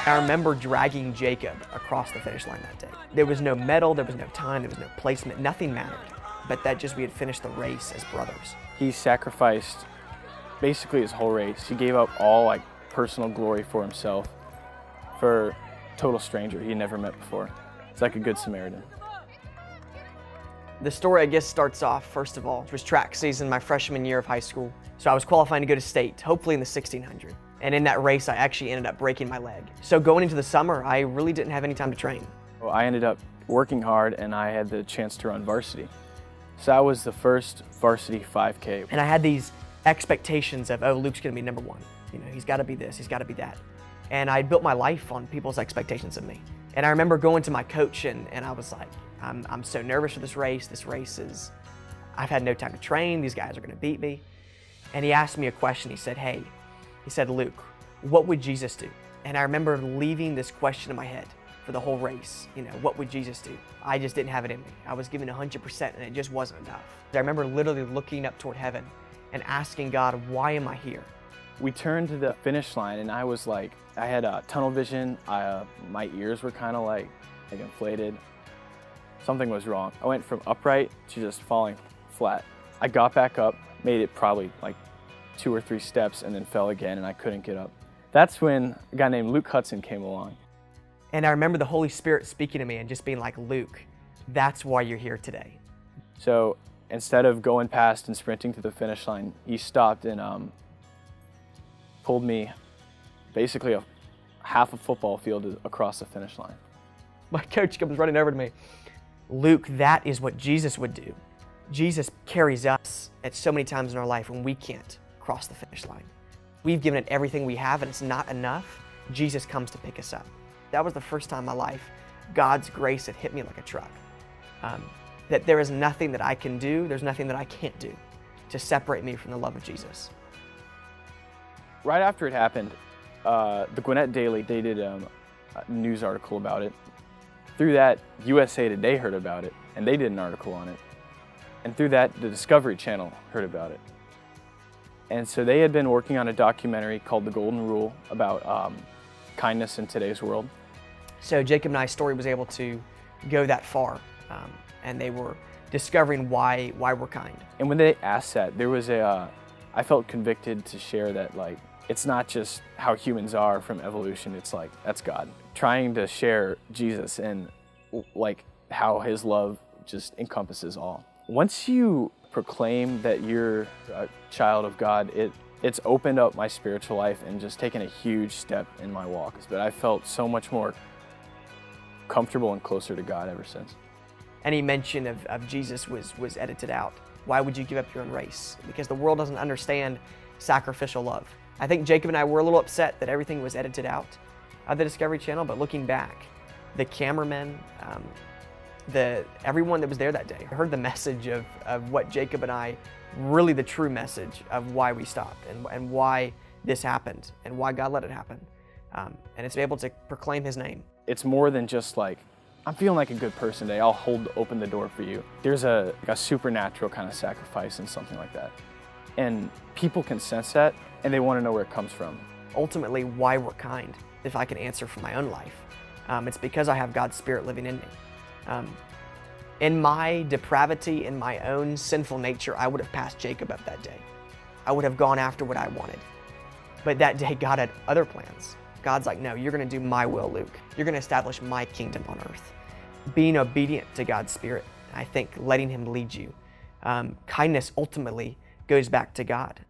I remember dragging Jacob across the finish line that day. There was no medal, there was no time, there was no placement, nothing mattered. But that just, we had finished the race as brothers. He sacrificed basically his whole race. He gave up all like personal glory for himself for a total stranger he had never met before. It's like a good Samaritan. The story, I guess, starts off, first of all, it was track season my freshman year of high school. So I was qualifying to go to state, hopefully in the 1600. And in that race, I actually ended up breaking my leg. So going into the summer, I really didn't have any time to train. Well, I ended up working hard and I had the chance to run varsity. So that was the first varsity 5K. And I had these expectations of, oh, Luke's gonna be number one. You know, he's gotta be this, he's gotta be that. And I built my life on people's expectations of me. And I remember going to my coach and I was like, I'm so nervous for this race. This race is, I've had no time to train. These guys are gonna beat me. And he asked me a question. He said, hey, he said, Luke, what would Jesus do? And I remember leaving this question in my head for the whole race. You know, what would Jesus do? I just didn't have it in me. I was giving 100% and it just wasn't enough. I remember literally looking up toward heaven and asking God, why am I here? We turned to the finish line and I was like, I had tunnel vision. My ears were kind of like inflated. Something was wrong. I went from upright to just falling flat. I got back up, made it probably like 2 or 3 steps and then fell again and I couldn't get up. That's when a guy named Luke Hudson came along. And I remember the Holy Spirit speaking to me and just being like, Luke, that's why you're here today. So instead of going past and sprinting to the finish line, he stopped and pulled me basically half a football field across the finish line. My coach comes running over to me. Luke, that is what Jesus would do. Jesus carries us at so many times in our life when we can't cross the finish line. We've given it everything we have and it's not enough. Jesus comes to pick us up. That was the first time in my life God's grace had hit me like a truck. That there is nothing that I can do, there's nothing that I can't do to separate me from the love of Jesus. Right after it happened, the Gwinnett Daily, they did a news article about it. Through that, USA Today heard about it, and they did an article on it. And through that, the Discovery Channel heard about it. And so they had been working on a documentary called The Golden Rule about kindness in today's world. So Jacob and I's story was able to go that far, and they were discovering why we're kind. And when they asked that, there was I felt convicted to share that, like, it's not just how humans are from evolution, it's like, that's God. Trying to share Jesus and like how his love just encompasses all. Once you proclaim that you're a child of God, it's opened up my spiritual life and just taken a huge step in my walk. But I felt so much more comfortable and closer to God ever since. Any mention of Jesus was edited out. Why would you give up your own race? Because the world doesn't understand sacrificial love. I think Jacob and I were a little upset that everything was edited out of the Discovery Channel, but looking back, the cameramen, everyone that was there that day heard the message of what Jacob and I, really the true message of why we stopped and why this happened and why God let it happen. And it's to be able to proclaim his name. It's more than just like, I'm feeling like a good person today, I'll open the door for you. There's a supernatural kind of sacrifice in something like that. And people can sense that and they want to know where it comes from. Ultimately, why we're kind, if I can answer for my own life, it's because I have God's Spirit living in me. In my depravity, in my own sinful nature, I would have passed Jacob up that day. I would have gone after what I wanted. But that day, God had other plans. God's like, no, you're going to do my will, Luke. You're going to establish my kingdom on earth. Being obedient to God's Spirit, I think letting him lead you. Kindness ultimately goes back to God.